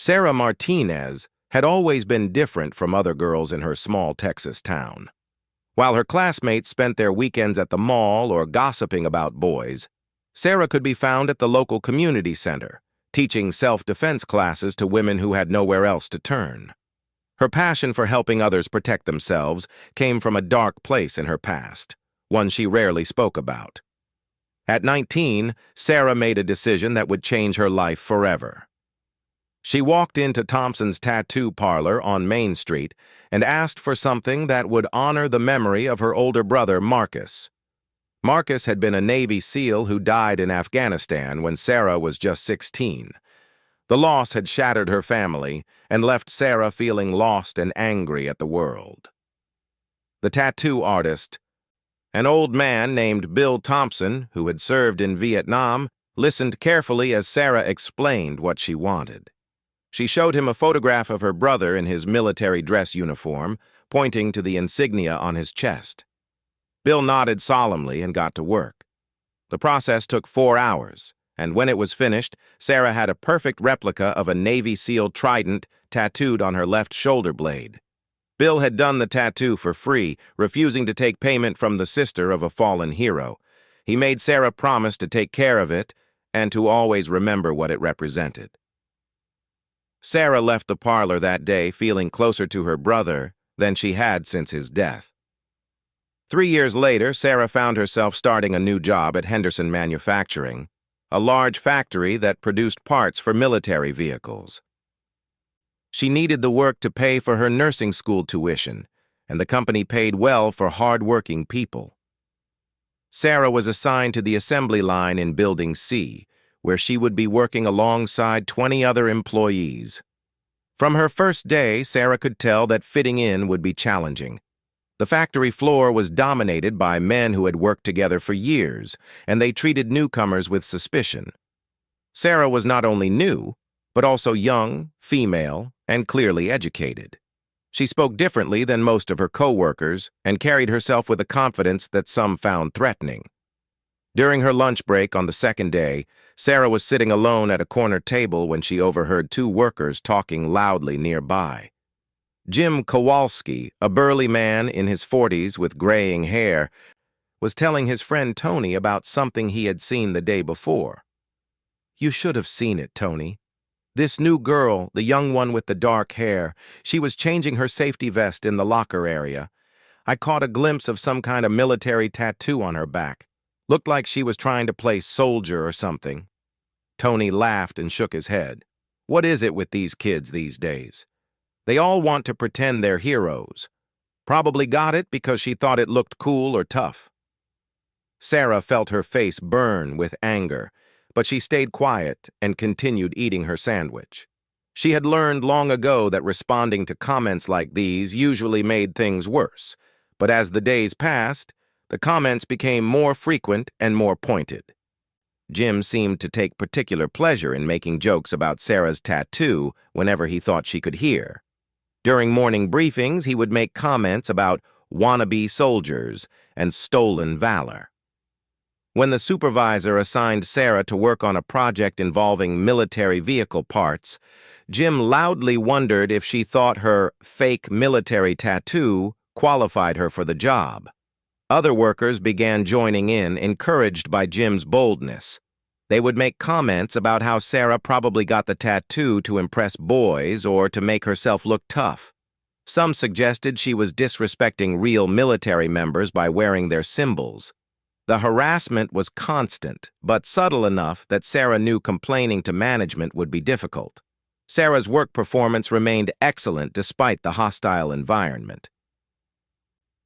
Sarah Martinez had always been different from other girls in her small Texas town. While her classmates spent their weekends at the mall or gossiping about boys, Sarah could be found at the local community center, teaching self-defense classes to women who had nowhere else to turn. Her passion for helping others protect themselves came from a dark place in her past, one she rarely spoke about. At 19, Sarah made a decision that would change her life forever. She walked into Thompson's tattoo parlor on Main Street and asked for something that would honor the memory of her older brother, Marcus. Marcus had been a Navy SEAL who died in Afghanistan when Sarah was just 16. The loss had shattered her family and left Sarah feeling lost and angry at the world. The tattoo artist, an old man named Bill Thompson, who had served in Vietnam, listened carefully as Sarah explained what she wanted. She showed him a photograph of her brother in his military dress uniform, pointing to the insignia on his chest. Bill nodded solemnly and got to work. The process took 4 hours, and when it was finished, Sarah had a perfect replica of a Navy SEAL trident tattooed on her left shoulder blade. Bill had done the tattoo for free, refusing to take payment from the sister of a fallen hero. He made Sarah promise to take care of it and to always remember what it represented. Sarah left the parlor that day feeling closer to her brother than she had since his death. 3 years later, Sarah found herself starting a new job at Henderson Manufacturing, a large factory that produced parts for military vehicles. She needed the work to pay for her nursing school tuition, and the company paid well for hard-working people. Sarah was assigned to the assembly line in Building C, where she would be working alongside 20 other employees. From her first day, Sarah could tell that fitting in would be challenging. The factory floor was dominated by men who had worked together for years, and they treated newcomers with suspicion. Sarah was not only new, but also young, female, and clearly educated. She spoke differently than most of her co-workers and carried herself with a confidence that some found threatening. During her lunch break on the second day, Sarah was sitting alone at a corner table when she overheard 2 workers talking loudly nearby. Jim Kowalski, a burly man in his 40s with graying hair, was telling his friend Tony about something he had seen the day before. "You should have seen it, Tony. This new girl, the young one with the dark hair, she was changing her safety vest in the locker area. I caught a glimpse of some kind of military tattoo on her back. Looked like she was trying to play soldier or something." Tony laughed and shook his head. "What is it with these kids these days? They all want to pretend they're heroes. Probably got it because she thought it looked cool or tough." Sarah felt her face burn with anger, but she stayed quiet and continued eating her sandwich. She had learned long ago that responding to comments like these usually made things worse, but as the days passed, the comments became more frequent and more pointed. Jim seemed to take particular pleasure in making jokes about Sarah's tattoo whenever he thought she could hear. During morning briefings, he would make comments about wannabe soldiers and stolen valor. When the supervisor assigned Sarah to work on a project involving military vehicle parts, Jim loudly wondered if she thought her fake military tattoo qualified her for the job. Other workers began joining in, encouraged by Jim's boldness. They would make comments about how Sarah probably got the tattoo to impress boys or to make herself look tough. Some suggested she was disrespecting real military members by wearing their symbols. The harassment was constant, but subtle enough that Sarah knew complaining to management would be difficult. Sarah's work performance remained excellent despite the hostile environment.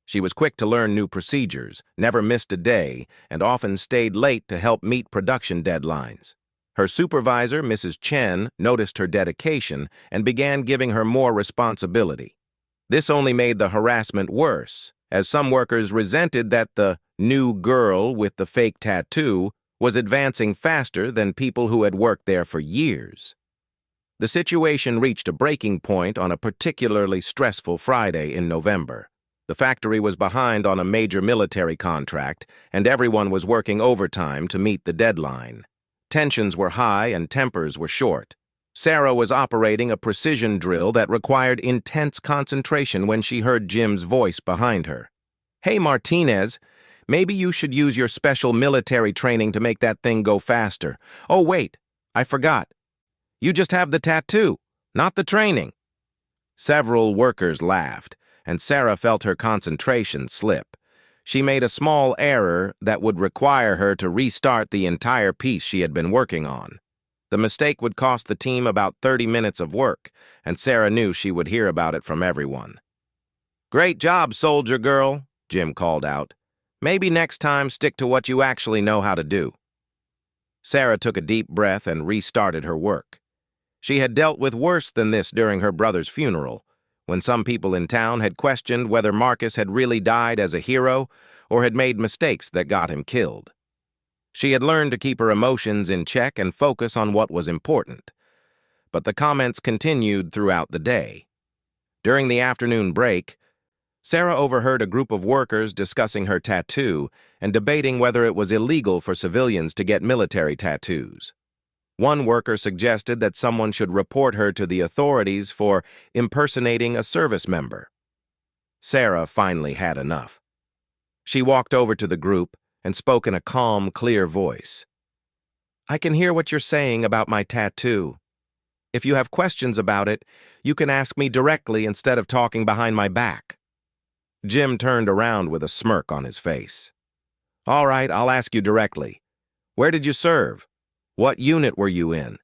She was quick to learn new procedures, never missed a day, and often stayed late to help meet production deadlines. Her supervisor, Mrs. Chen, noticed her dedication and began giving her more responsibility. This only made the harassment worse, as some workers resented that the new girl with the fake tattoo was advancing faster than people who had worked there for years. The situation reached a breaking point on a particularly stressful Friday in November. The factory was behind on a major military contract, and everyone was working overtime to meet the deadline. Tensions were high and tempers were short. Sarah was operating a precision drill that required intense concentration when she heard Jim's voice behind her. "Hey, Martinez, maybe you should use your special military training to make that thing go faster. Oh, wait, I forgot. You just have the tattoo, not the training." Several workers laughed, and Sarah felt her concentration slip. She made a small error that would require her to restart the entire piece she had been working on. The mistake would cost the team about 30 minutes of work, and Sarah knew she would hear about it from everyone. "Great job, soldier girl," Jim called out. "Maybe next time stick to what you actually know how to do." Sarah took a deep breath and restarted her work. She had dealt with worse than this during her brother's funeral, when some people in town had questioned whether Marcus had really died as a hero or had made mistakes that got him killed. She had learned to keep her emotions in check and focus on what was important. But the comments continued throughout the day. During the afternoon break, Sarah overheard a group of workers discussing her tattoo and debating whether it was illegal for civilians to get military tattoos. One worker suggested that someone should report her to the authorities for impersonating a service member. Sarah finally had enough. She walked over to the group and spoke in a calm, clear voice. "I can hear what you're saying about my tattoo. If you have questions about it, you can ask me directly instead of talking behind my back." Jim turned around with a smirk on his face. "All right, I'll ask you directly. Where did you serve? What unit were you in?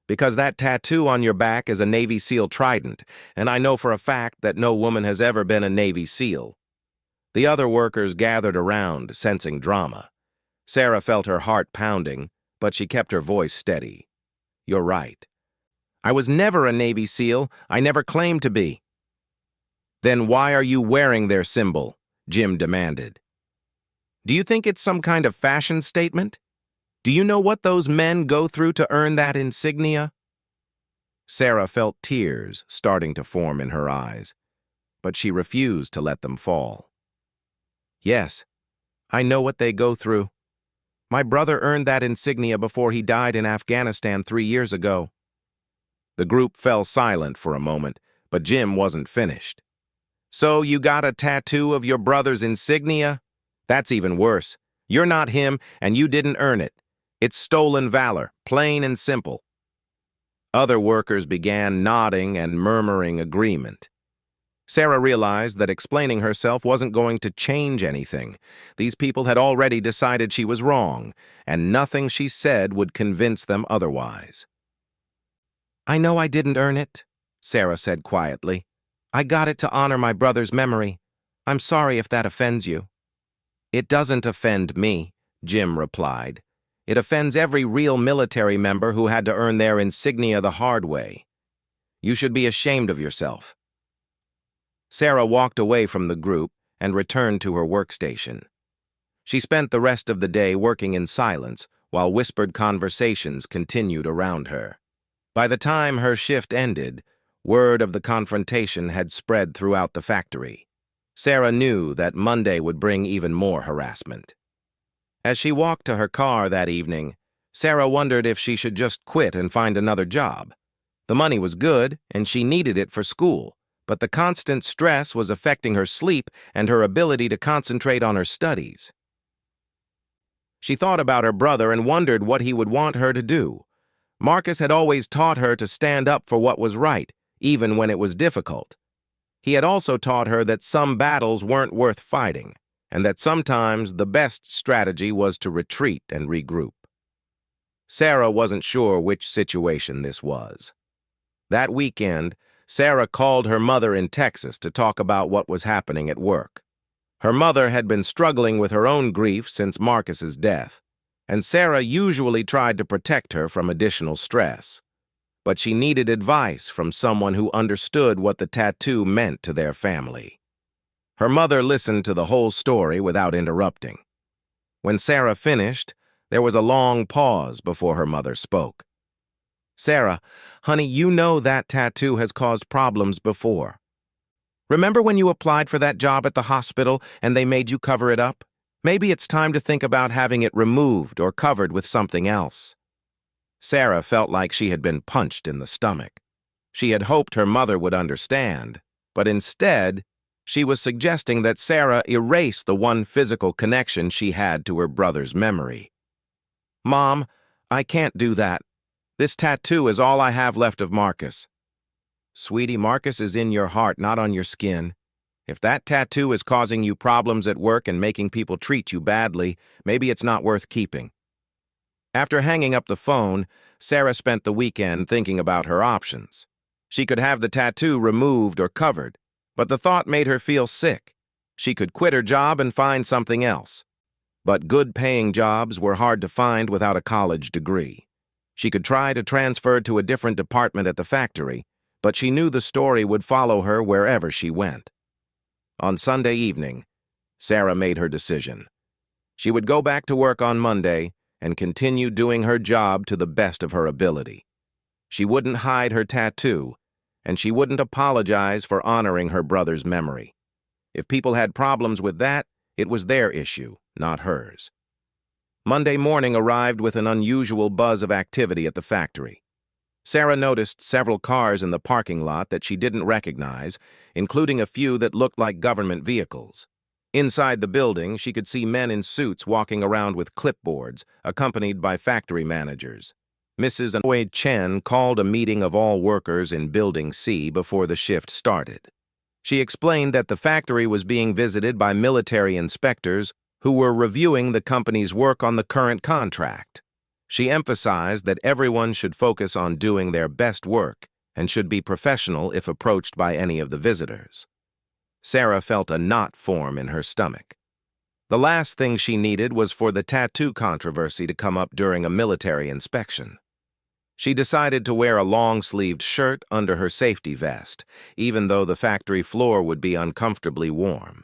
Because that tattoo on your back is a Navy SEAL trident, and I know for a fact that no woman has ever been a Navy SEAL." The other workers gathered around, sensing drama. Sarah felt her heart pounding, but she kept her voice steady. "You're right. I was never a Navy SEAL. I never claimed to be." "Then why are you wearing their symbol?" Jim demanded. "Do you think it's some kind of fashion statement? Do you know what those men go through to earn that insignia?" Sarah felt tears starting to form in her eyes, but she refused to let them fall. "Yes, I know what they go through. My brother earned that insignia before he died in Afghanistan 3 years ago." The group fell silent for a moment, but Jim wasn't finished. "So you got a tattoo of your brother's insignia? That's even worse. You're not him, and you didn't earn it. It's stolen valor, plain and simple." Other workers began nodding and murmuring agreement. Sarah realized that explaining herself wasn't going to change anything. These people had already decided she was wrong, and nothing she said would convince them otherwise. "I know I didn't earn it," Sarah said quietly. "I got it to honor my brother's memory. I'm sorry if that offends you." "It doesn't offend me," Jim replied. "It offends every real military member who had to earn their insignia the hard way. You should be ashamed of yourself." Sarah walked away from the group and returned to her workstation. She spent the rest of the day working in silence while whispered conversations continued around her. By the time her shift ended, word of the confrontation had spread throughout the factory. Sarah knew that Monday would bring even more harassment. As she walked to her car that evening, Sarah wondered if she should just quit and find another job. The money was good, and she needed it for school, but the constant stress was affecting her sleep and her ability to concentrate on her studies. She thought about her brother and wondered what he would want her to do. Marcus had always taught her to stand up for what was right, even when it was difficult. He had also taught her that some battles weren't worth fighting, and that sometimes the best strategy was to retreat and regroup. Sarah wasn't sure which situation this was. That weekend, Sarah called her mother in Texas to talk about what was happening at work. Her mother had been struggling with her own grief since Marcus's death, and Sarah usually tried to protect her from additional stress. But she needed advice from someone who understood what the tattoo meant to their family. Her mother listened to the whole story without interrupting. When Sarah finished, there was a long pause before her mother spoke. "Sarah, honey, you know that tattoo has caused problems before. Remember when you applied for that job at the hospital and they made you cover it up? Maybe it's time to think about having it removed or covered with something else." Sarah felt like she had been punched in the stomach. She had hoped her mother would understand, but instead, she was suggesting that Sarah erase the one physical connection she had to her brother's memory. "Mom, I can't do that. This tattoo is all I have left of Marcus." "Sweetie, Marcus is in your heart, not on your skin. If that tattoo is causing you problems at work and making people treat you badly, maybe it's not worth keeping." After hanging up the phone, Sarah spent the weekend thinking about her options. She could have the tattoo removed or covered, but the thought made her feel sick. She could quit her job and find something else. But good-paying jobs were hard to find without a college degree. She could try to transfer to a different department at the factory, but she knew the story would follow her wherever she went. On Sunday evening, Sarah made her decision. She would go back to work on Monday and continue doing her job to the best of her ability. She wouldn't hide her tattoo, and she wouldn't apologize for honoring her brother's memory. If people had problems with that, it was their issue, not hers. Monday morning arrived with an unusual buzz of activity at the factory. Sarah noticed several cars in the parking lot that she didn't recognize, including a few that looked like government vehicles. Inside the building, she could see men in suits walking around with clipboards, accompanied by factory managers. Mrs. Wei Chen called a meeting of all workers in Building C before the shift started. She explained that the factory was being visited by military inspectors who were reviewing the company's work on the current contract. She emphasized that everyone should focus on doing their best work and should be professional if approached by any of the visitors. Sarah felt a knot form in her stomach. The last thing she needed was for the tattoo controversy to come up during a military inspection. She decided to wear a long-sleeved shirt under her safety vest, even though the factory floor would be uncomfortably warm.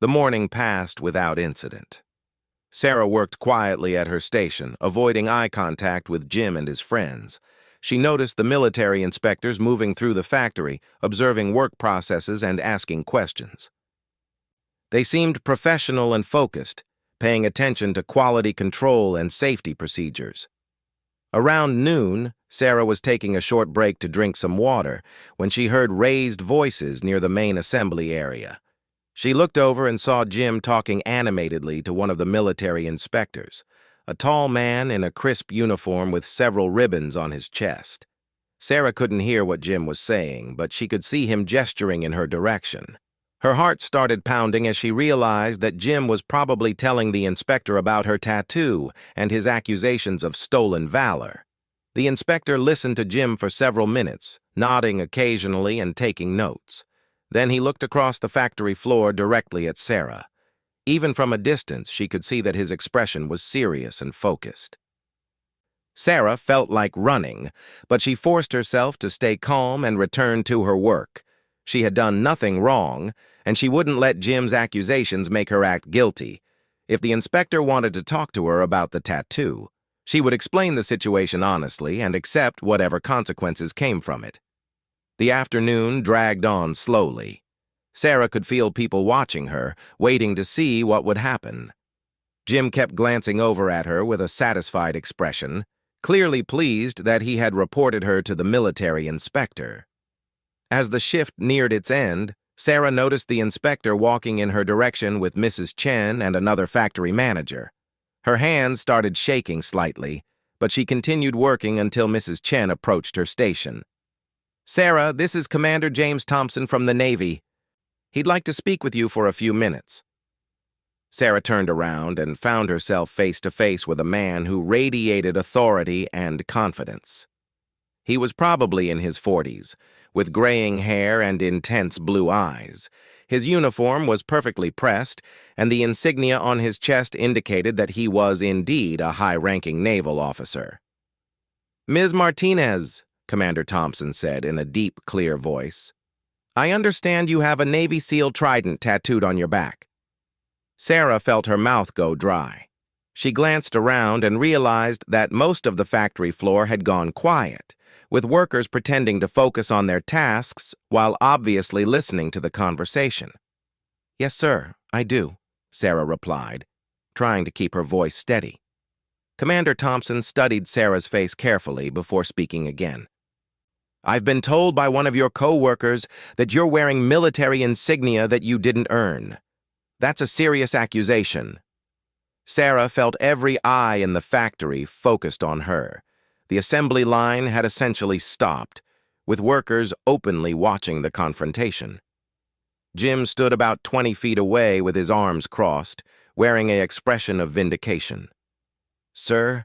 The morning passed without incident. Sarah worked quietly at her station, avoiding eye contact with Jim and his friends. She noticed the military inspectors moving through the factory, observing work processes and asking questions. They seemed professional and focused, paying attention to quality control and safety procedures. Around noon, Sarah was taking a short break to drink some water when she heard raised voices near the main assembly area. She looked over and saw Jim talking animatedly to one of the military inspectors, a tall man in a crisp uniform with several ribbons on his chest. Sarah couldn't hear what Jim was saying, but she could see him gesturing in her direction. Her heart started pounding as she realized that Jim was probably telling the inspector about her tattoo and his accusations of stolen valor. The inspector listened to Jim for several minutes, nodding occasionally and taking notes. Then he looked across the factory floor directly at Sarah. Even from a distance, she could see that his expression was serious and focused. Sarah felt like running, but she forced herself to stay calm and return to her work. She had done nothing wrong, and she wouldn't let Jim's accusations make her act guilty. If the inspector wanted to talk to her about the tattoo, she would explain the situation honestly and accept whatever consequences came from it. The afternoon dragged on slowly. Sarah could feel people watching her, waiting to see what would happen. Jim kept glancing over at her with a satisfied expression, clearly pleased that he had reported her to the military inspector. As the shift neared its end, Sarah noticed the inspector walking in her direction with Mrs. Chen and another factory manager. Her hands started shaking slightly, but she continued working until Mrs. Chen approached her station. "Sarah, this is Commander James Thompson from the Navy. He'd like to speak with you for a few minutes." Sarah turned around and found herself face to face with a man who radiated authority and confidence. He was probably in his 40s, with graying hair and intense blue eyes. His uniform was perfectly pressed, and the insignia on his chest indicated that he was indeed a high-ranking naval officer. "Ms. Martinez," Commander Thompson said in a deep, clear voice, "I understand you have a Navy SEAL trident tattooed on your back." Sarah felt her mouth go dry. She glanced around and realized that most of the factory floor had gone quiet, with workers pretending to focus on their tasks while obviously listening to the conversation. "Yes, sir, I do," Sarah replied, trying to keep her voice steady. Commander Thompson studied Sarah's face carefully before speaking again. I've been told by one of your co-workers that you're wearing military insignia that you didn't earn. That's a serious accusation. Sarah felt every eye in the factory focused on her. The assembly line had essentially stopped, with workers openly watching the confrontation. Jim stood about 20 feet away with his arms crossed, wearing an expression of vindication. Sir,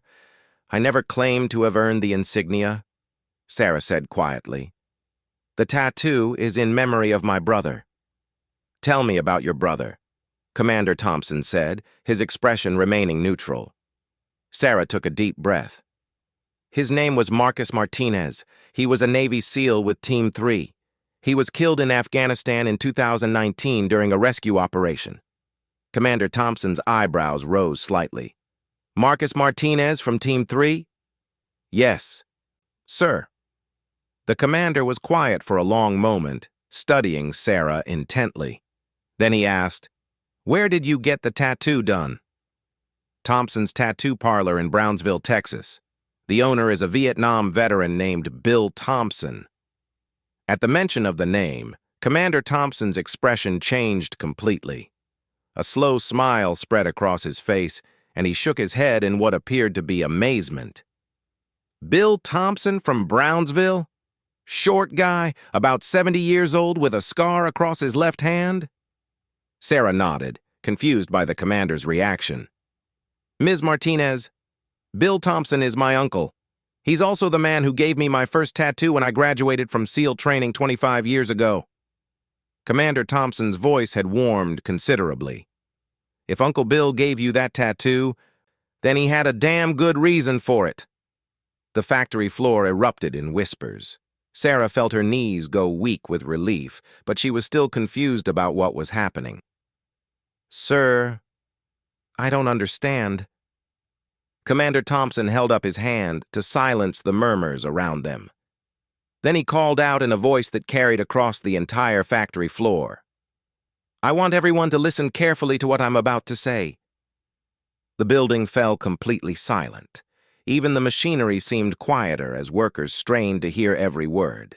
I never claimed to have earned the insignia, Sarah said quietly. The tattoo is in memory of my brother. Tell me about your brother, Commander Thompson said, his expression remaining neutral. Sarah took a deep breath. His name was Marcus Martinez. He was a Navy SEAL with Team 3. He was killed in Afghanistan in 2019 during a rescue operation. Commander Thompson's eyebrows rose slightly. Marcus Martinez from Team 3? Yes, sir. The commander was quiet for a long moment, studying Sarah intently. Then he asked, Where did you get the tattoo done? Thompson's tattoo parlor in Brownsville, Texas. The owner is a Vietnam veteran named Bill Thompson. At the mention of the name, Commander Thompson's expression changed completely. A slow smile spread across his face, and he shook his head in what appeared to be amazement. Bill Thompson from Brownsville? Short guy, about 70 years old with a scar across his left hand? Sarah nodded, confused by the commander's reaction. Ms. Martinez, Bill Thompson is my uncle. He's also the man who gave me my first tattoo when I graduated from SEAL training 25 years ago. Commander Thompson's voice had warmed considerably. If Uncle Bill gave you that tattoo, then he had a damn good reason for it. The factory floor erupted in whispers. Sarah felt her knees go weak with relief, but she was still confused about what was happening. Sir, I don't understand. Commander Thompson held up his hand to silence the murmurs around them. Then he called out in a voice that carried across the entire factory floor. I want everyone to listen carefully to what I'm about to say. The building fell completely silent. Even the machinery seemed quieter as workers strained to hear every word.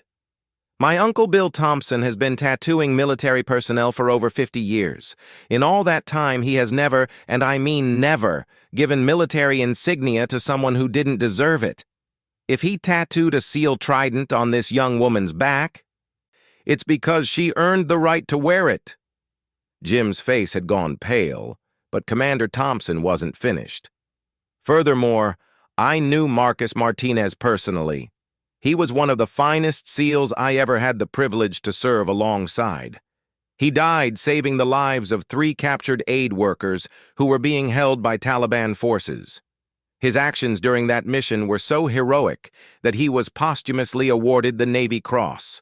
My uncle Bill Thompson has been tattooing military personnel for over 50 years. In all that time, he has never, and I mean never, given military insignia to someone who didn't deserve it. If he tattooed a SEAL trident on this young woman's back, it's because she earned the right to wear it. Jim's face had gone pale, but Commander Thompson wasn't finished. Furthermore, I knew Marcus Martinez personally. He was one of the finest SEALs I ever had the privilege to serve alongside. He died saving the lives of 3 captured aid workers who were being held by Taliban forces. His actions during that mission were so heroic that he was posthumously awarded the Navy Cross.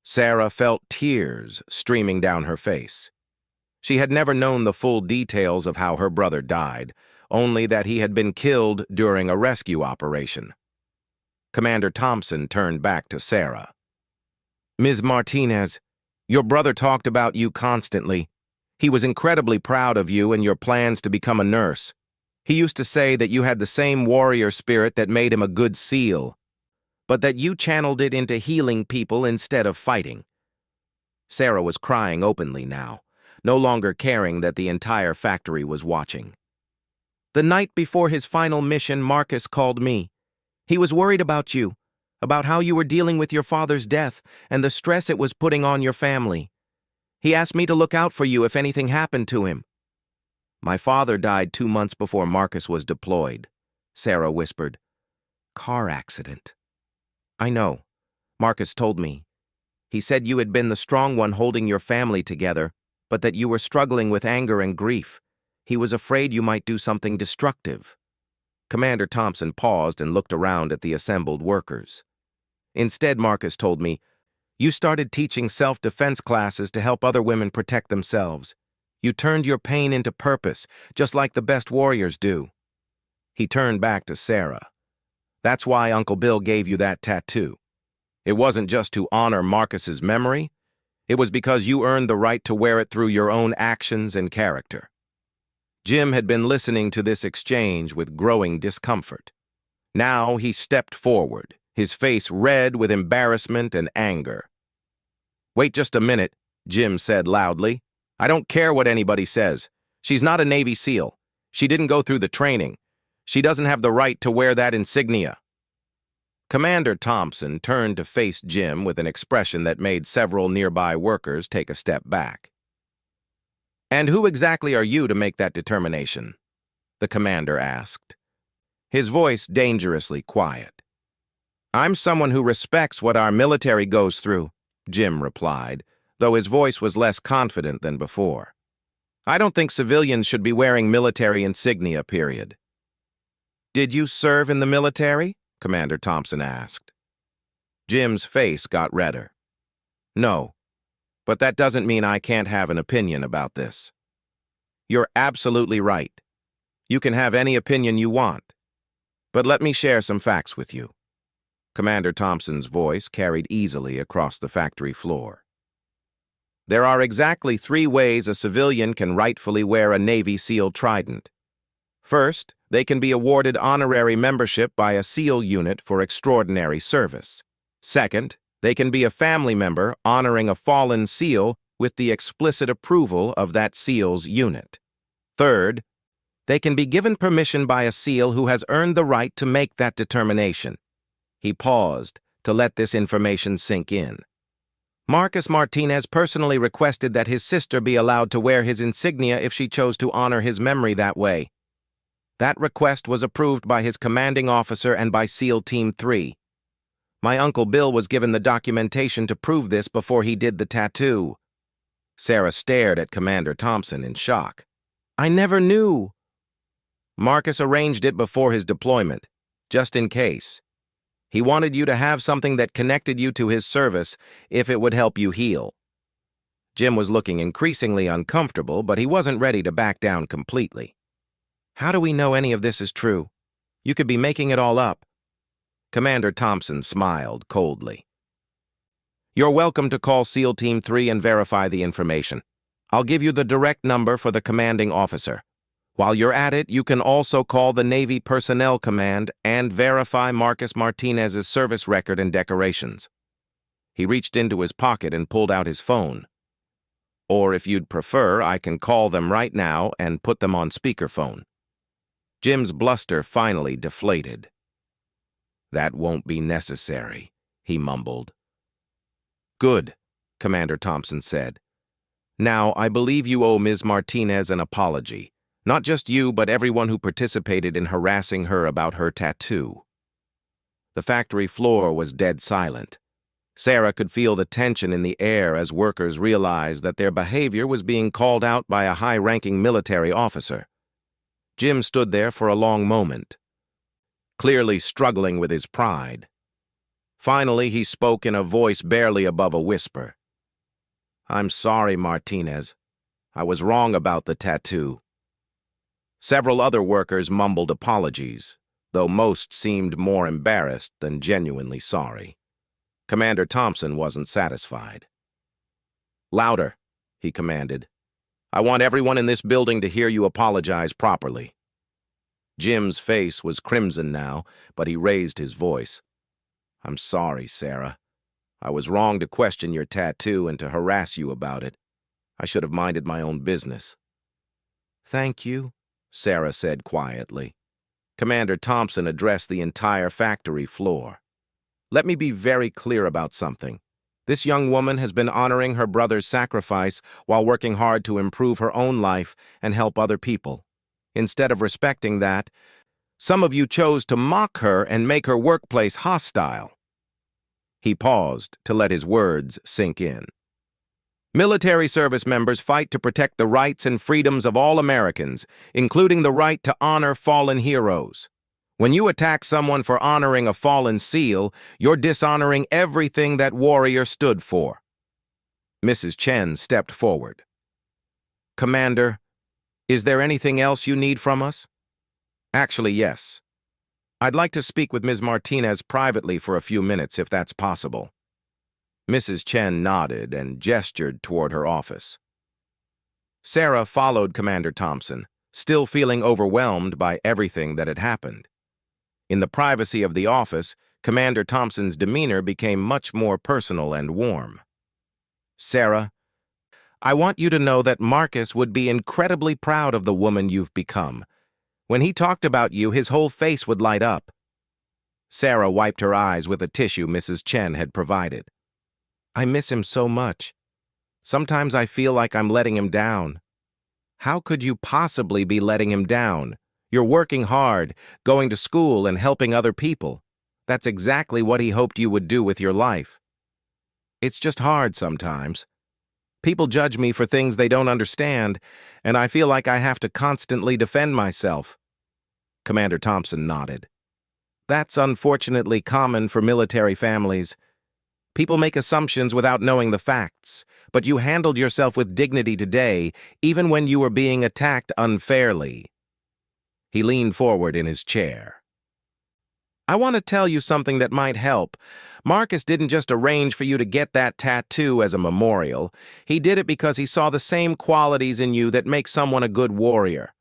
Sarah felt tears streaming down her face. She had never known the full details of how her brother died, only that he had been killed during a rescue operation. Commander Thompson turned back to Sarah. Ms. Martinez, your brother talked about you constantly. He was incredibly proud of you and your plans to become a nurse. He used to say that you had the same warrior spirit that made him a good SEAL, but that you channeled it into healing people instead of fighting. Sarah was crying openly now, no longer caring that the entire factory was watching. The night before his final mission, Marcus called me. He was worried about you, about how you were dealing with your father's death and the stress it was putting on your family. He asked me to look out for you if anything happened to him. My father died 2 months before Marcus was deployed, Sarah whispered. Car accident. I know. Marcus told me. He said you had been the strong one holding your family together, but that you were struggling with anger and grief. He was afraid you might do something destructive. Commander Thompson paused and looked around at the assembled workers. Instead, Marcus told me, you started teaching self-defense classes to help other women protect themselves. You turned your pain into purpose, just like the best warriors do. He turned back to Sarah. That's why Uncle Bill gave you that tattoo. It wasn't just to honor Marcus's memory. It was because you earned the right to wear it through your own actions and character. Jim had been listening to this exchange with growing discomfort. Now he stepped forward, his face red with embarrassment and anger. "Wait just a minute," Jim said loudly. "I don't care what anybody says. She's not a Navy SEAL. She didn't go through the training. She doesn't have the right to wear that insignia." Commander Thompson turned to face Jim with an expression that made several nearby workers take a step back. "And who exactly are you to make that determination?" the commander asked, his voice dangerously quiet. "I'm someone who respects what our military goes through," Jim replied, though his voice was less confident than before. "I don't think civilians should be wearing military insignia, period." "Did you serve in the military?" Commander Thompson asked. Jim's face got redder. "No, but that doesn't mean I can't have an opinion about this." "You're absolutely right. You can have any opinion you want. But let me share some facts with you." Commander Thompson's voice carried easily across the factory floor. "There are exactly 3 ways a civilian can rightfully wear a Navy SEAL trident. First, they can be awarded honorary membership by a SEAL unit for extraordinary service. Second, they can be a family member honoring a fallen SEAL with the explicit approval of that SEAL's unit. Third, they can be given permission by a SEAL who has earned the right to make that determination." He paused to let this information sink in. "Marcus Martinez personally requested that his sister be allowed to wear his insignia if she chose to honor his memory that way. That request was approved by his commanding officer and by SEAL Team 3. My Uncle Bill was given the documentation to prove this before he did the tattoo." Sarah stared at Commander Thompson in shock. "I never knew." "Marcus arranged it before his deployment, just in case. He wanted you to have something that connected you to his service if it would help you heal." Jim was looking increasingly uncomfortable, but he wasn't ready to back down completely. "How do we know any of this is true? You could be making it all up." Commander Thompson smiled coldly. "You're welcome to call SEAL Team 3 and verify the information. I'll give you the direct number for the commanding officer. While you're at it, you can also call the Navy Personnel Command and verify Marcus Martinez's service record and decorations." He reached into his pocket and pulled out his phone. "Or if you'd prefer, I can call them right now and put them on speakerphone." Jim's bluster finally deflated. "That won't be necessary," he mumbled. "Good," Commander Thompson said. "Now, I believe you owe Ms. Martinez an apology. Not just you, but everyone who participated in harassing her about her tattoo." The factory floor was dead silent. Sarah could feel the tension in the air as workers realized that their behavior was being called out by a high-ranking military officer. Jim stood there for a long moment, clearly struggling with his pride. Finally, he spoke in a voice barely above a whisper. "I'm sorry, Martinez. I was wrong about the tattoo." Several other workers mumbled apologies, though most seemed more embarrassed than genuinely sorry. Commander Thompson wasn't satisfied. "Louder," he commanded. "I want everyone in this building to hear you apologize properly." Jim's face was crimson now, but he raised his voice. "I'm sorry, Sarah. I was wrong to question your tattoo and to harass you about it. I should have minded my own business." "Thank you," Sarah said quietly. Commander Thompson addressed the entire factory floor. "Let me be very clear about something. This young woman has been honoring her brother's sacrifice while working hard to improve her own life and help other people. Instead of respecting that, some of you chose to mock her and make her workplace hostile." He paused to let his words sink in. "Military service members fight to protect the rights and freedoms of all Americans, including the right to honor fallen heroes. When you attack someone for honoring a fallen SEAL, you're dishonoring everything that warrior stood for." Mrs. Chen stepped forward. "Commander, is there anything else you need from us?" "Actually, yes. I'd like to speak with Ms. Martinez privately for a few minutes, if that's possible." Mrs. Chen nodded and gestured toward her office. Sarah followed Commander Thompson, still feeling overwhelmed by everything that had happened. In the privacy of the office, Commander Thompson's demeanor became much more personal and warm. "Sarah, I want you to know that Marcus would be incredibly proud of the woman you've become. When he talked about you, his whole face would light up." Sarah wiped her eyes with a tissue Mrs. Chen had provided. "I miss him so much. Sometimes I feel like I'm letting him down." "How could you possibly be letting him down? You're working hard, going to school and helping other people. That's exactly what he hoped you would do with your life." "It's just hard sometimes. People judge me for things they don't understand, and I feel like I have to constantly defend myself." Commander Thompson nodded. "That's unfortunately common for military families. People make assumptions without knowing the facts, but you handled yourself with dignity today, even when you were being attacked unfairly." He leaned forward in his chair. "I want to tell you something that might help. Marcus didn't just arrange for you to get that tattoo as a memorial. He did it because he saw the same qualities in you that make someone a good warrior.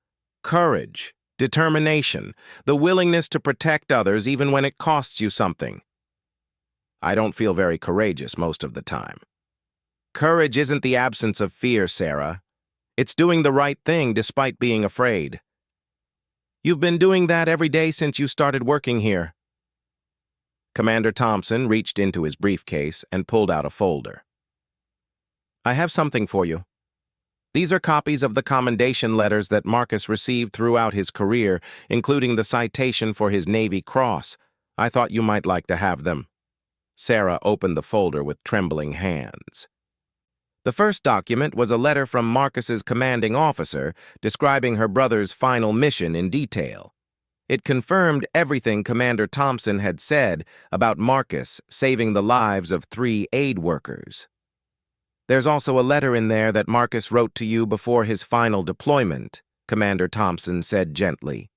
Courage, determination, the willingness to protect others even when it costs you something." "I don't feel very courageous most of the time." "Courage isn't the absence of fear, Sarah. It's doing the right thing despite being afraid. You've been doing that every day since you started working here." Commander Thompson reached into his briefcase and pulled out a folder. "I have something for you. These are copies of the commendation letters that Marcus received throughout his career, including the citation for his Navy Cross. I thought you might like to have them." Sarah opened the folder with trembling hands. The first document was a letter from Marcus's commanding officer describing her brother's final mission in detail. It confirmed everything Commander Thompson had said about Marcus saving the lives of 3 aid workers. "There's also a letter in there that Marcus wrote to you before his final deployment," Commander Thompson said gently.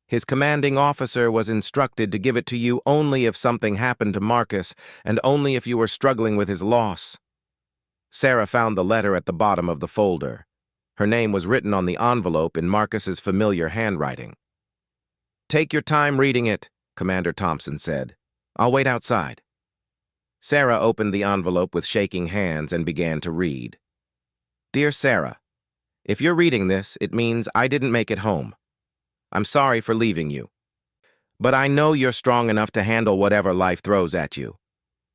"His commanding officer was instructed to give it to you only if something happened to Marcus and only if you were struggling with his loss." Sarah found the letter at the bottom of the folder. Her name was written on the envelope in Marcus's familiar handwriting. "Take your time reading it," Commander Thompson said. "I'll wait outside." Sarah opened the envelope with shaking hands and began to read. "Dear Sarah, if you're reading this, it means I didn't make it home. I'm sorry for leaving you. But I know you're strong enough to handle whatever life throws at you.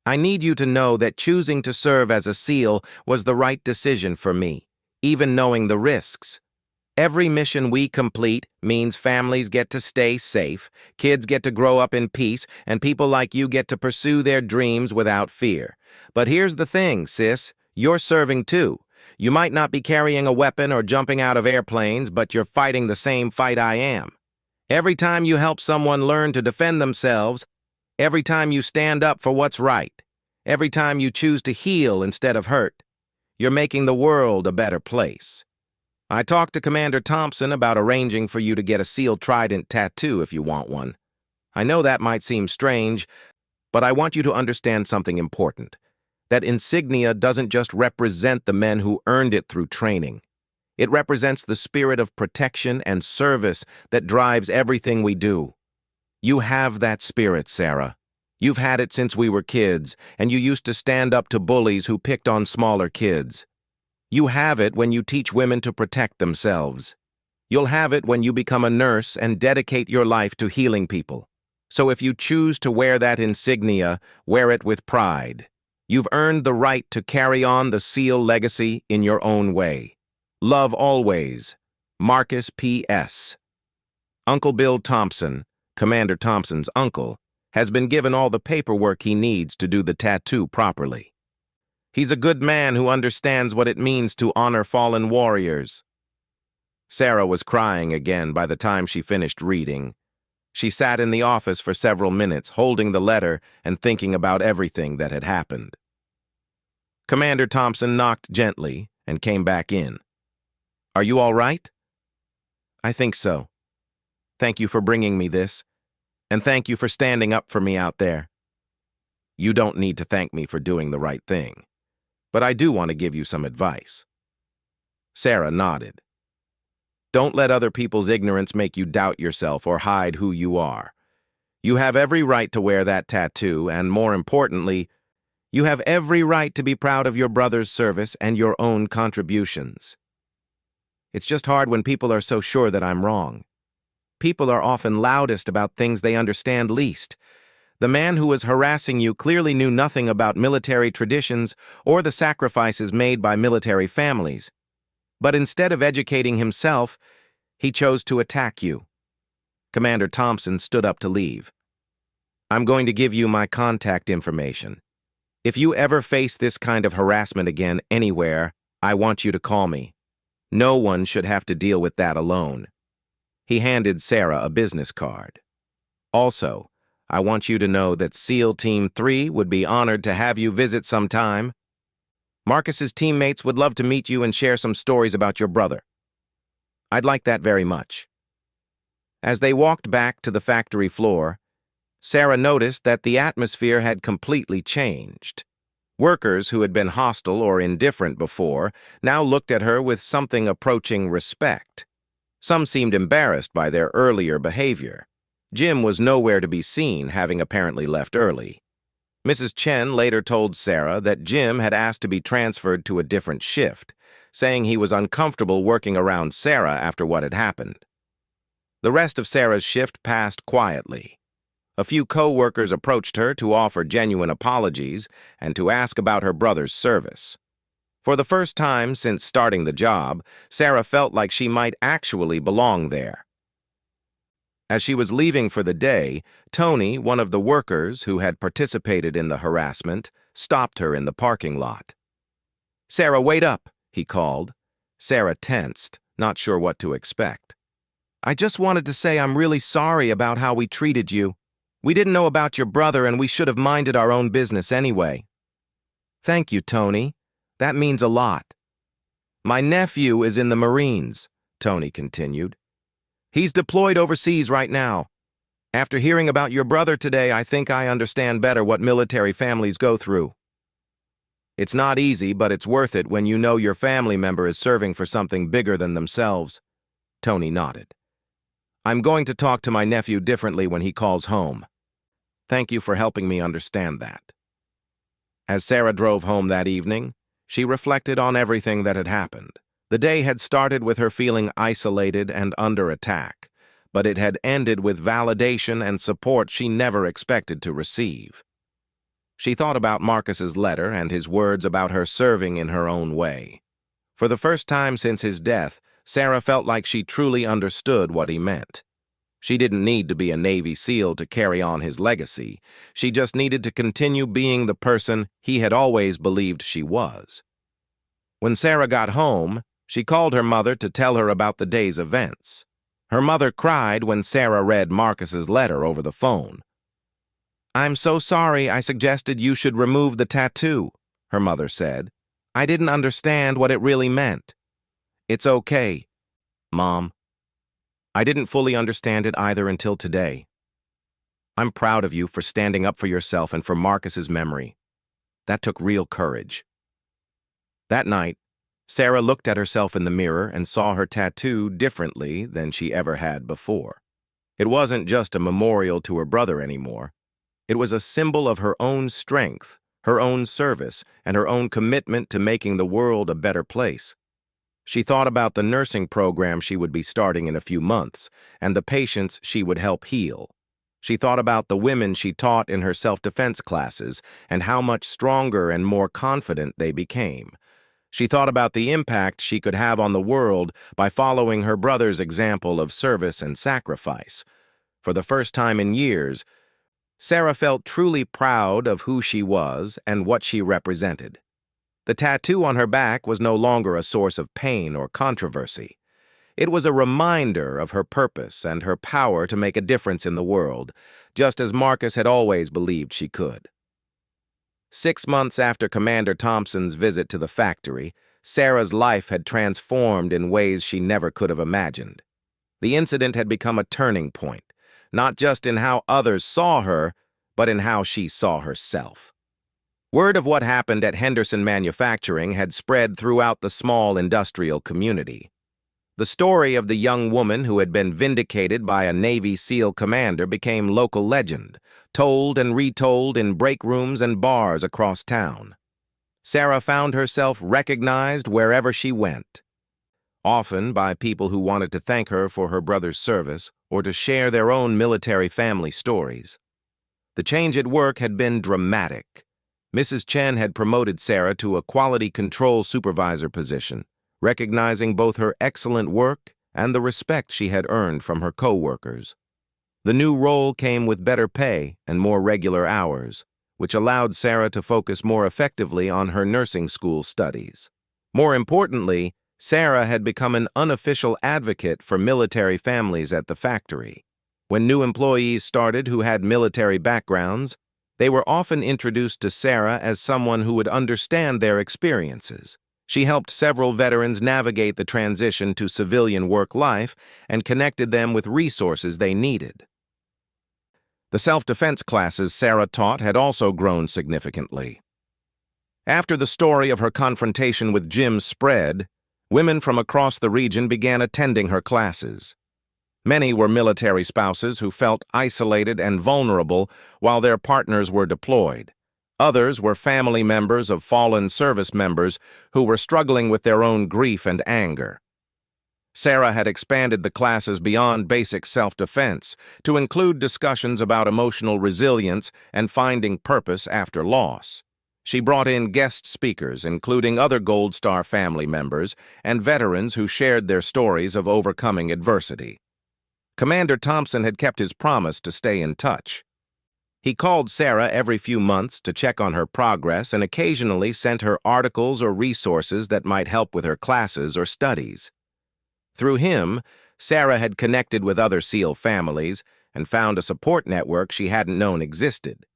I need you to know that choosing to serve as a SEAL was the right decision for me, even knowing the risks. Every mission we complete means families get to stay safe, kids get to grow up in peace, and people like you get to pursue their dreams without fear. But here's the thing, sis, you're serving too. You might not be carrying a weapon or jumping out of airplanes, but you're fighting the same fight I am. Every time you help someone learn to defend themselves, every time you stand up for what's right, every time you choose to heal instead of hurt, you're making the world a better place. I talked to Commander Thompson about arranging for you to get a SEAL Trident tattoo if you want one. I know that might seem strange, but I want you to understand something important. That insignia doesn't just represent the men who earned it through training. It represents the spirit of protection and service that drives everything we do. You have that spirit, Sarah. You've had it since we were kids, and you used to stand up to bullies who picked on smaller kids. You have it when you teach women to protect themselves. You'll have it when you become a nurse and dedicate your life to healing people. So if you choose to wear that insignia, wear it with pride. You've earned the right to carry on the SEAL legacy in your own way. Love always. Marcus P.S. Uncle Bill Thompson, Commander Thompson's uncle, has been given all the paperwork he needs to do the tattoo properly. He's a good man who understands what it means to honor fallen warriors. Sarah was crying again by the time she finished reading. She sat in the office for several minutes, holding the letter and thinking about everything that had happened. Commander Thompson knocked gently and came back in. "Are you all right?" "I think so. Thank you for bringing me this, and thank you for standing up for me out there." "You don't need to thank me for doing the right thing, but I do want to give you some advice." Sarah nodded. Don't let other people's ignorance make you doubt yourself or hide who you are. You have every right to wear that tattoo, and more importantly, you have every right to be proud of your brother's service and your own contributions. It's just hard when people are so sure that I'm wrong. People are often loudest about things they understand least. The man who was harassing you clearly knew nothing about military traditions or the sacrifices made by military families. But instead of educating himself, he chose to attack you. Commander Thompson stood up to leave. I'm going to give you my contact information. If you ever face this kind of harassment again anywhere, I want you to call me. No one should have to deal with that alone. He handed Sarah a business card. Also, I want you to know that SEAL Team 3 would be honored to have you visit sometime. Marcus's teammates would love to meet you and share some stories about your brother. I'd like that very much. As they walked back to the factory floor, Sarah noticed that the atmosphere had completely changed. Workers who had been hostile or indifferent before now looked at her with something approaching respect. Some seemed embarrassed by their earlier behavior. Jim was nowhere to be seen, having apparently left early. Mrs. Chen later told Sarah that Jim had asked to be transferred to a different shift, saying he was uncomfortable working around Sarah after what had happened. The rest of Sarah's shift passed quietly. A few co-workers approached her to offer genuine apologies and to ask about her brother's service. For the first time since starting the job, Sarah felt like she might actually belong there. As she was leaving for the day, Tony, one of the workers who had participated in the harassment, stopped her in the parking lot. "Sarah, wait up," he called. Sarah tensed, not sure what to expect. "I just wanted to say I'm really sorry about how we treated you. We didn't know about your brother and we should have minded our own business anyway." "Thank you, Tony. That means a lot." "My nephew is in the Marines," Tony continued. "He's deployed overseas right now. After hearing about your brother today, I think I understand better what military families go through. It's not easy, but it's worth it when you know your family member is serving for something bigger than themselves." Tony nodded. "I'm going to talk to my nephew differently when he calls home. Thank you for helping me understand that." As Sarah drove home that evening, she reflected on everything that had happened. The day had started with her feeling isolated and under attack, but it had ended with validation and support she never expected to receive. She thought about Marcus's letter and his words about her serving in her own way. For the first time since his death, Sarah felt like she truly understood what he meant. She didn't need to be a Navy SEAL to carry on his legacy. She just needed to continue being the person he had always believed she was. When Sarah got home, she called her mother to tell her about the day's events. Her mother cried when Sarah read Marcus's letter over the phone. "I'm so sorry I suggested you should remove the tattoo," her mother said. "I didn't understand what it really meant." "It's okay, Mom. I didn't fully understand it either until today. I'm proud of you for standing up for yourself and for Marcus's memory. That took real courage." That night, Sarah looked at herself in the mirror and saw her tattoo differently than she ever had before. It wasn't just a memorial to her brother anymore. It was a symbol of her own strength, her own service, and her own commitment to making the world a better place. She thought about the nursing program she would be starting in a few months and the patients she would help heal. She thought about the women she taught in her self-defense classes and how much stronger and more confident they became. She thought about the impact she could have on the world by following her brother's example of service and sacrifice. For the first time in years, Sarah felt truly proud of who she was and what she represented. The tattoo on her back was no longer a source of pain or controversy. It was a reminder of her purpose and her power to make a difference in the world, just as Marcus had always believed she could. 6 months after Commander Thompson's visit to the factory, Sarah's life had transformed in ways she never could have imagined. The incident had become a turning point, not just in how others saw her, but in how she saw herself. Word of what happened at Henderson Manufacturing had spread throughout the small industrial community. The story of the young woman who had been vindicated by a Navy SEAL commander became local legend, told and retold in break rooms and bars across town. Sarah found herself recognized wherever she went, often by people who wanted to thank her for her brother's service or to share their own military family stories. The change at work had been dramatic. Mrs. Chen had promoted Sarah to a quality control supervisor position, recognizing both her excellent work and the respect she had earned from her co-workers. The new role came with better pay and more regular hours, which allowed Sarah to focus more effectively on her nursing school studies. More importantly, Sarah had become an unofficial advocate for military families at the factory. When new employees started who had military backgrounds, they were often introduced to Sarah as someone who would understand their experiences. She helped several veterans navigate the transition to civilian work life and connected them with resources they needed. The self-defense classes Sarah taught had also grown significantly. After the story of her confrontation with Jim spread, women from across the region began attending her classes. Many were military spouses who felt isolated and vulnerable while their partners were deployed. Others were family members of fallen service members who were struggling with their own grief and anger. Sarah had expanded the classes beyond basic self-defense to include discussions about emotional resilience and finding purpose after loss. She brought in guest speakers, including other Gold Star family members and veterans who shared their stories of overcoming adversity. Commander Thompson had kept his promise to stay in touch. He called Sarah every few months to check on her progress and occasionally sent her articles or resources that might help with her classes or studies. Through him, Sarah had connected with other SEAL families and found a support network she hadn't known existed.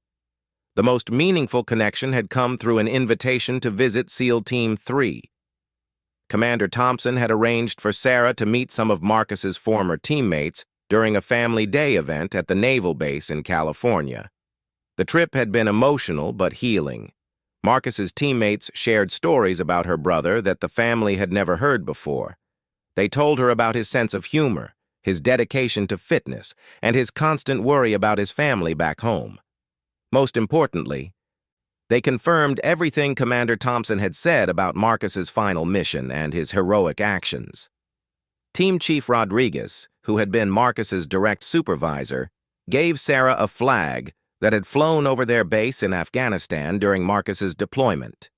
The most meaningful connection had come through an invitation to visit SEAL Team 3. Commander Thompson had arranged for Sarah to meet some of Marcus's former teammates during a family day event at the naval base in California. The trip had been emotional but healing. Marcus's teammates shared stories about her brother that the family had never heard before. They told her about his sense of humor, his dedication to fitness, and his constant worry about his family back home. Most importantly, they confirmed everything Commander Thompson had said about Marcus's final mission and his heroic actions. Team Chief Rodriguez, who had been Marcus's direct supervisor, gave Sarah a flag that had flown over their base in Afghanistan during Marcus's deployment.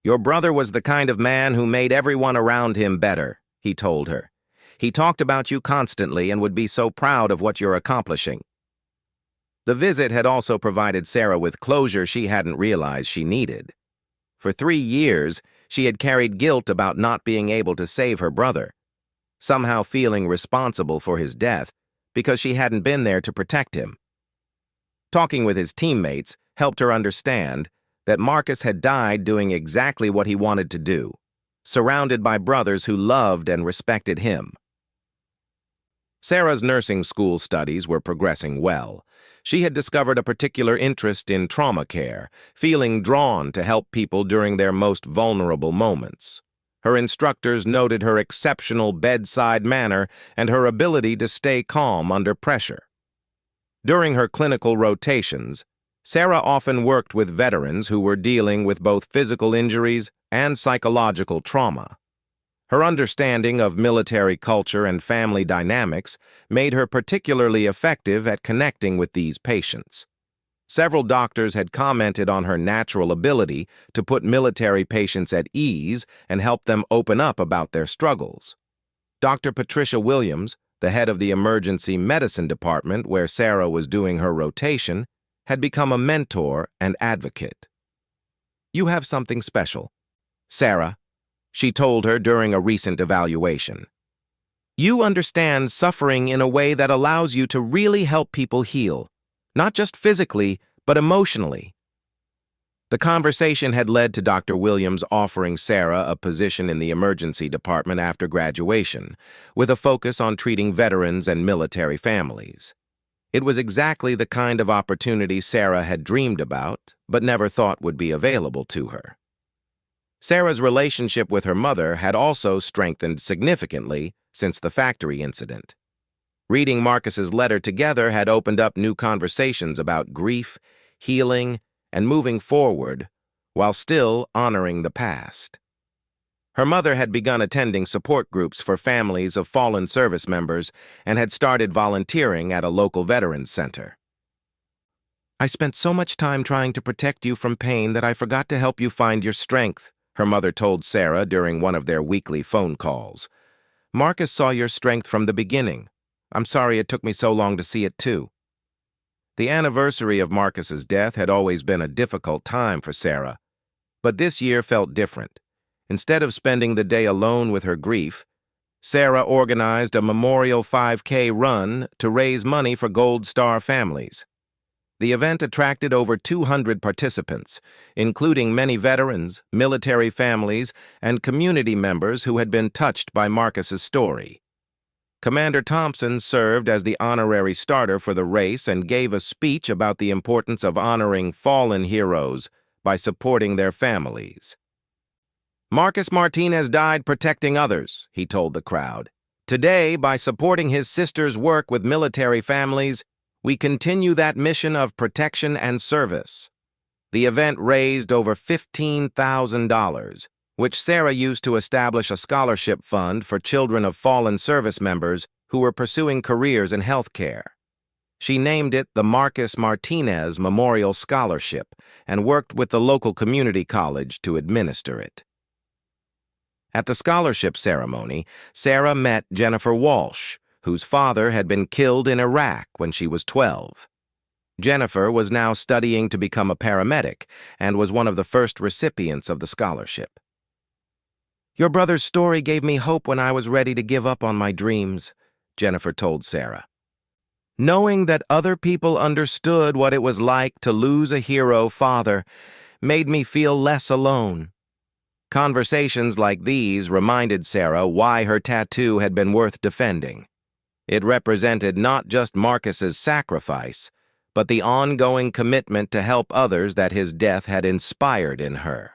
"Your brother was the kind of man who made everyone around him better," he told her. "He talked about you constantly and would be so proud of what you're accomplishing." The visit had also provided Sarah with closure she hadn't realized she needed. For 3 years, she had carried guilt about not being able to save her brother, somehow feeling responsible for his death because she hadn't been there to protect him. Talking with his teammates helped her understand that Marcus had died doing exactly what he wanted to do, surrounded by brothers who loved and respected him. Sarah's nursing school studies were progressing well. She had discovered a particular interest in trauma care, feeling drawn to help people during their most vulnerable moments. Her instructors noted her exceptional bedside manner and her ability to stay calm under pressure. During her clinical rotations, Sarah often worked with veterans who were dealing with both physical injuries and psychological trauma. Her understanding of military culture and family dynamics made her particularly effective at connecting with these patients. Several doctors had commented on her natural ability to put military patients at ease and help them open up about their struggles. Dr. Patricia Williams, the head of the emergency medicine department where Sarah was doing her rotation, had become a mentor and advocate. "You have something special, Sarah," she told her during a recent evaluation. "You understand suffering in a way that allows you to really help people heal, not just physically, but emotionally." The conversation had led to Dr. Williams offering Sarah a position in the emergency department after graduation, with a focus on treating veterans and military families. It was exactly the kind of opportunity Sarah had dreamed about, but never thought would be available to her. Sarah's relationship with her mother had also strengthened significantly since the factory incident. Reading Marcus's letter together had opened up new conversations about grief, healing, and moving forward while still honoring the past. Her mother had begun attending support groups for families of fallen service members and had started volunteering at a local veterans center. "I spent so much time trying to protect you from pain that I forgot to help you find your strength," her mother told Sarah during one of their weekly phone calls. "Marcus saw your strength from the beginning. I'm sorry it took me so long to see it too." The anniversary of Marcus's death had always been a difficult time for Sarah, but this year felt different. Instead of spending the day alone with her grief, Sarah organized a memorial 5K run to raise money for Gold Star families. The event attracted over 200 participants, including many veterans, military families, and community members who had been touched by Marcus's story. Commander Thompson served as the honorary starter for the race and gave a speech about the importance of honoring fallen heroes by supporting their families. "Marcus Martinez died protecting others," he told the crowd. "Today, by supporting his sister's work with military families, we continue that mission of protection and service." The event raised over $15,000, which Sarah used to establish a scholarship fund for children of fallen service members who were pursuing careers in healthcare. She named it the Marcus Martinez Memorial Scholarship and worked with the local community college to administer it. At the scholarship ceremony, Sarah met Jennifer Walsh, whose father had been killed in Iraq when she was 12. Jennifer was now studying to become a paramedic and was one of the first recipients of the scholarship. "Your brother's story gave me hope when I was ready to give up on my dreams," Jennifer told Sarah. "Knowing that other people understood what it was like to lose a hero father made me feel less alone." Conversations like these reminded Sarah why her tattoo had been worth defending. It represented not just Marcus's sacrifice, but the ongoing commitment to help others that his death had inspired in her.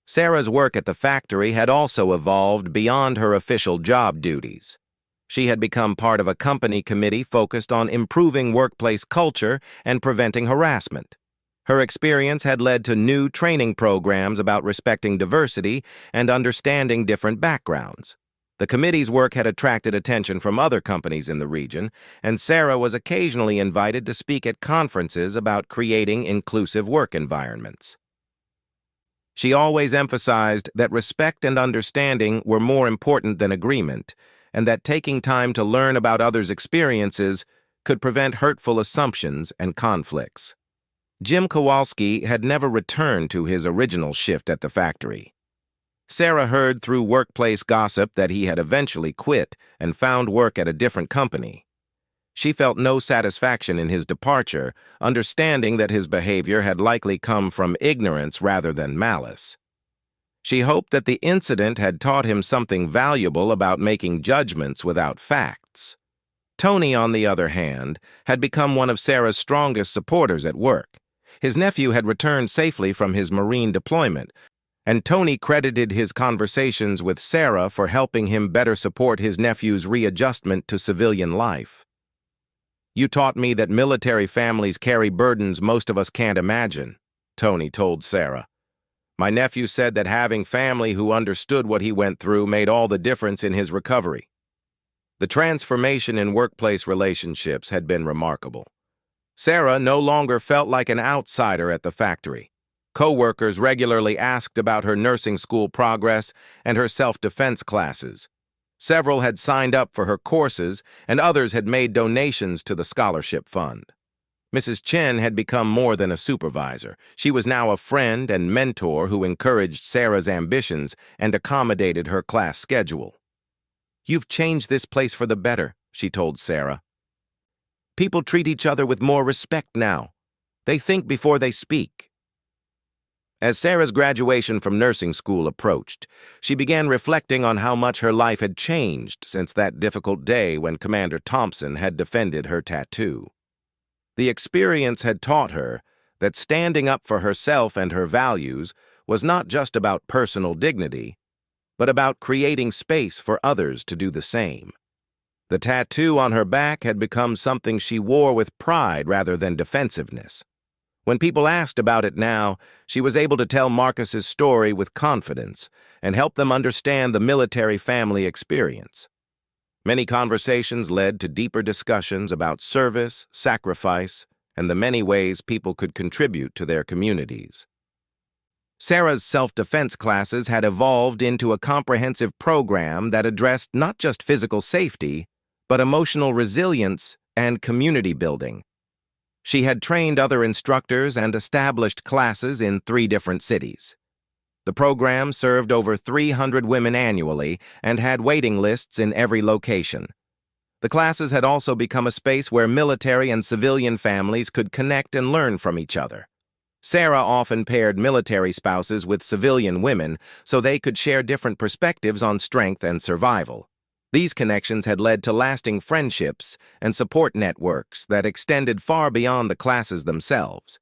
Sarah's work at the factory had also evolved beyond her official job duties. She had become part of a company committee focused on improving workplace culture and preventing harassment. Her experience had led to new training programs about respecting diversity and understanding different backgrounds. The committee's work had attracted attention from other companies in the region, and Sarah was occasionally invited to speak at conferences about creating inclusive work environments. She always emphasized that respect and understanding were more important than agreement, and that taking time to learn about others' experiences could prevent hurtful assumptions and conflicts. Jim Kowalski had never returned to his original shift at the factory. Sarah heard through workplace gossip that he had eventually quit and found work at a different company. She felt no satisfaction in his departure, understanding that his behavior had likely come from ignorance rather than malice. She hoped that the incident had taught him something valuable about making judgments without facts. Tony, on the other hand, had become one of Sarah's strongest supporters at work. His nephew had returned safely from his Marine deployment, and Tony credited his conversations with Sarah for helping him better support his nephew's readjustment to civilian life. "You taught me that military families carry burdens most of us can't imagine," Tony told Sarah. "My nephew said that having family who understood what he went through made all the difference in his recovery." The transformation in workplace relationships had been remarkable. Sarah no longer felt like an outsider at the factory. Co-workers regularly asked about her nursing school progress and her self-defense classes. Several had signed up for her courses, and others had made donations to the scholarship fund. Mrs. Chen had become more than a supervisor. She was now a friend and mentor who encouraged Sarah's ambitions and accommodated her class schedule. "You've changed this place for the better," she told Sarah. "People treat each other with more respect now. They think before they speak." As Sarah's graduation from nursing school approached, she began reflecting on how much her life had changed since that difficult day when Commander Thompson had defended her tattoo. The experience had taught her that standing up for herself and her values was not just about personal dignity, but about creating space for others to do the same. The tattoo on her back had become something she wore with pride rather than defensiveness. When people asked about it now, she was able to tell Marcus's story with confidence and help them understand the military family experience. Many conversations led to deeper discussions about service, sacrifice, and the many ways people could contribute to their communities. Sarah's self-defense classes had evolved into a comprehensive program that addressed not just physical safety, but emotional resilience and community building. She had trained other instructors and established classes in 3 different cities. The program served over 300 women annually and had waiting lists in every location. The classes had also become a space where military and civilian families could connect and learn from each other. Sarah often paired military spouses with civilian women so they could share different perspectives on strength and survival. These connections had led to lasting friendships and support networks that extended far beyond the classes themselves.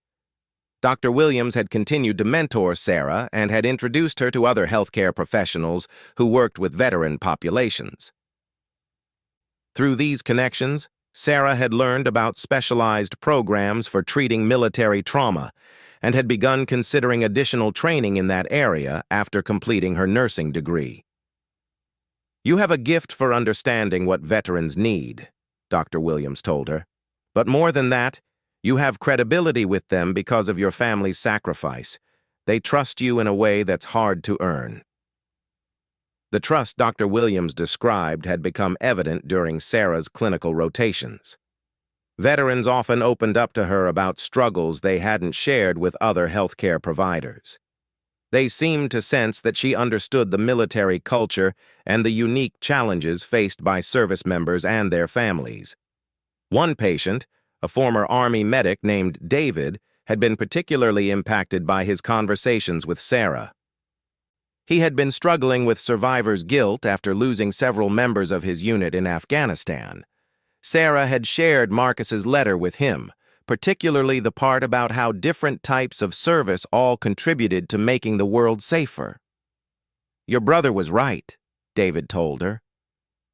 Dr. Williams had continued to mentor Sarah and had introduced her to other healthcare professionals who worked with veteran populations. Through these connections, Sarah had learned about specialized programs for treating military trauma and had begun considering additional training in that area after completing her nursing degree. "You have a gift for understanding what veterans need," Dr. Williams told her. "But more than that, you have credibility with them because of your family's sacrifice. They trust you in a way that's hard to earn." The trust Dr. Williams described had become evident during Sarah's clinical rotations. Veterans often opened up to her about struggles they hadn't shared with other healthcare providers. They seemed to sense that she understood the military culture and the unique challenges faced by service members and their families. One patient, a former Army medic named David, had been particularly impacted by his conversations with Sarah. He had been struggling with survivor's guilt after losing several members of his unit in Afghanistan. Sarah had shared Marcus's letter with him, particularly the part about how different types of service all contributed to making the world safer. "Your brother was right," David told her.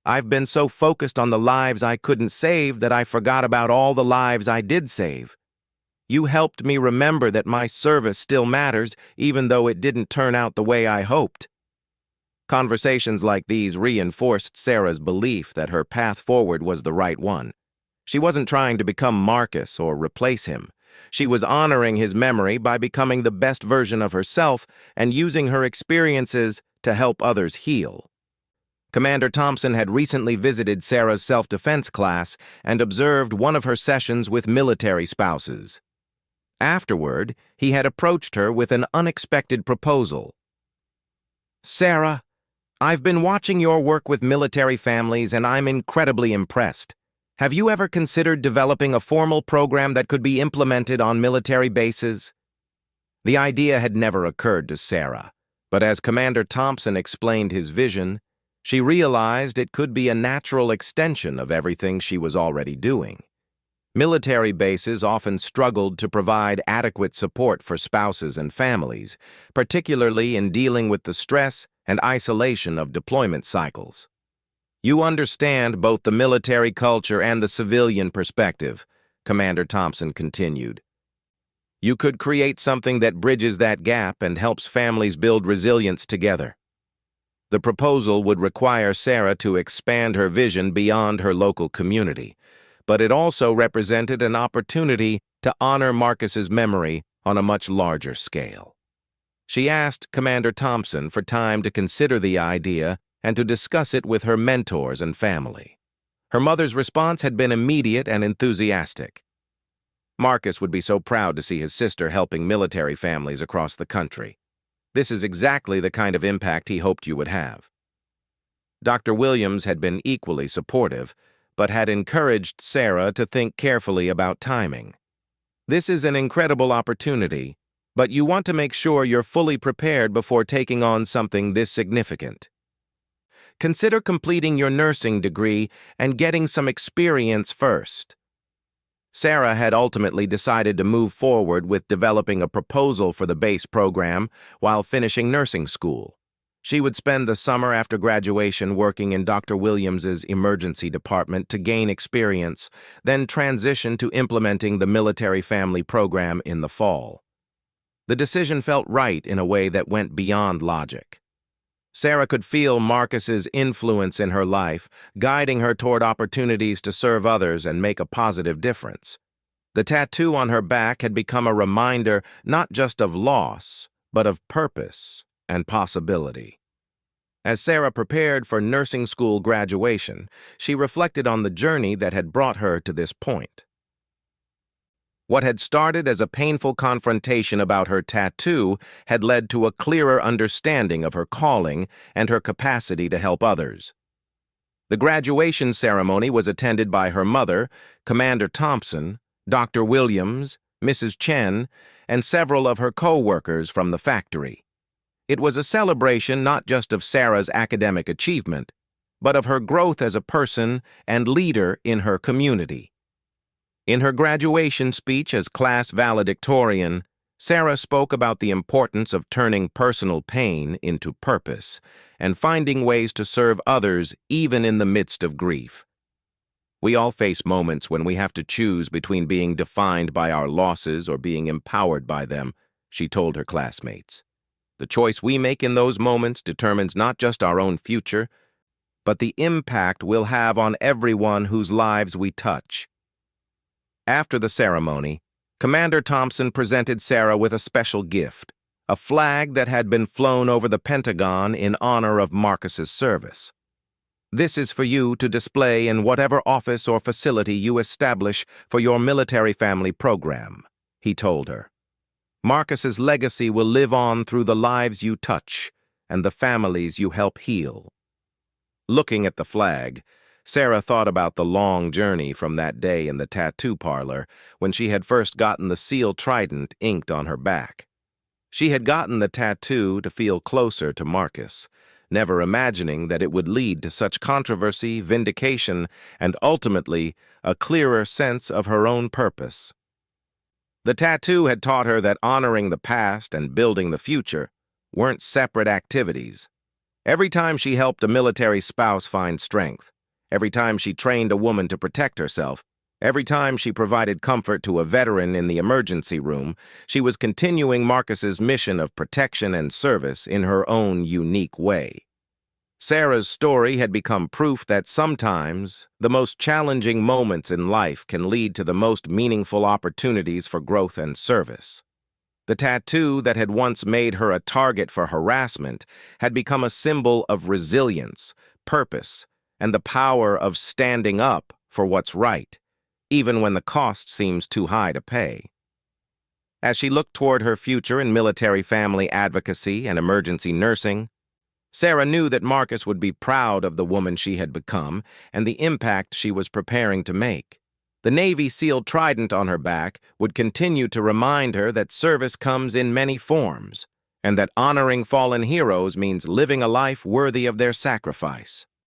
"I've been so focused on the lives I couldn't save that I forgot about all the lives I did save. You helped me remember that my service still matters, even though it didn't turn out the way I hoped." Conversations like these reinforced Sarah's belief that her path forward was the right one. She wasn't trying to become Marcus or replace him. She was honoring his memory by becoming the best version of herself and using her experiences to help others heal. Commander Thompson had recently visited Sarah's self-defense class and observed one of her sessions with military spouses. Afterward, he had approached her with an unexpected proposal. "Sarah, I've been watching your work with military families and I'm incredibly impressed. Have you ever considered developing a formal program that could be implemented on military bases?" The idea had never occurred to Sarah, but as Commander Thompson explained his vision, she realized it could be a natural extension of everything she was already doing. Military bases often struggled to provide adequate support for spouses and families, particularly in dealing with the stress and isolation of deployment cycles. "You understand both the military culture and the civilian perspective," Commander Thompson continued. "You could create something that bridges that gap and helps families build resilience together." The proposal would require Sarah to expand her vision beyond her local community, but it also represented an opportunity to honor Marcus's memory on a much larger scale. She asked Commander Thompson for time to consider the idea and to discuss it with her mentors and family. Her mother's response had been immediate and enthusiastic. "Marcus would be so proud to see his sister helping military families across the country. This is exactly the kind of impact he hoped you would have." Dr. Williams had been equally supportive, but had encouraged Sarah to think carefully about timing. "This is an incredible opportunity, but you want to make sure you're fully prepared before taking on something this significant. Consider completing your nursing degree and getting some experience first." Sarah had ultimately decided to move forward with developing a proposal for the base program while finishing nursing school. She would spend the summer after graduation working in Dr. Williams's emergency department to gain experience, then transition to implementing the military family program in the fall. The decision felt right in a way that went beyond logic. Sarah could feel Marcus's influence in her life, guiding her toward opportunities to serve others and make a positive difference. The tattoo on her back had become a reminder not just of loss, but of purpose and possibility. As Sarah prepared for nursing school graduation, she reflected on the journey that had brought her to this point. What had started as a painful confrontation about her tattoo had led to a clearer understanding of her calling and her capacity to help others. The graduation ceremony was attended by her mother, Commander Thompson, Dr. Williams, Mrs. Chen, and several of her co-workers from the factory. It was a celebration not just of Sarah's academic achievement, but of her growth as a person and leader in her community. In her graduation speech as class valedictorian, Sarah spoke about the importance of turning personal pain into purpose and finding ways to serve others even in the midst of grief. We all face moments when we have to choose between being defined by our losses or being empowered by them, she told her classmates. The choice we make in those moments determines not just our own future, but the impact we'll have on everyone whose lives we touch. After the ceremony, Commander Thompson presented Sarah with a special gift, a flag that had been flown over the Pentagon in honor of Marcus's service. This is for you to display in whatever office or facility you establish for your military family program, he told her. Marcus's legacy will live on through the lives you touch and the families you help heal. Looking at the flag, Sarah thought about the long journey from that day in the tattoo parlor when she had first gotten the seal trident inked on her back. She had gotten the tattoo to feel closer to Marcus, never imagining that it would lead to such controversy, vindication, and ultimately a clearer sense of her own purpose. The tattoo had taught her that honoring the past and building the future weren't separate activities. Every time she helped a military spouse find strength, every time she trained a woman to protect herself, every time she provided comfort to a veteran in the emergency room, she was continuing Marcus's mission of protection and service in her own unique way. Sarah's story had become proof that sometimes the most challenging moments in life can lead to the most meaningful opportunities for growth and service. The tattoo that had once made her a target for harassment had become a symbol of resilience, purpose, and the power of standing up for what's right, even when the cost seems too high to pay. As she looked toward her future in military family advocacy and emergency nursing, Sarah knew that Marcus would be proud of the woman she had become and the impact she was preparing to make. The Navy SEAL trident on her back would continue to remind her that service comes in many forms, and that honoring fallen heroes means living a life worthy of their sacrifice.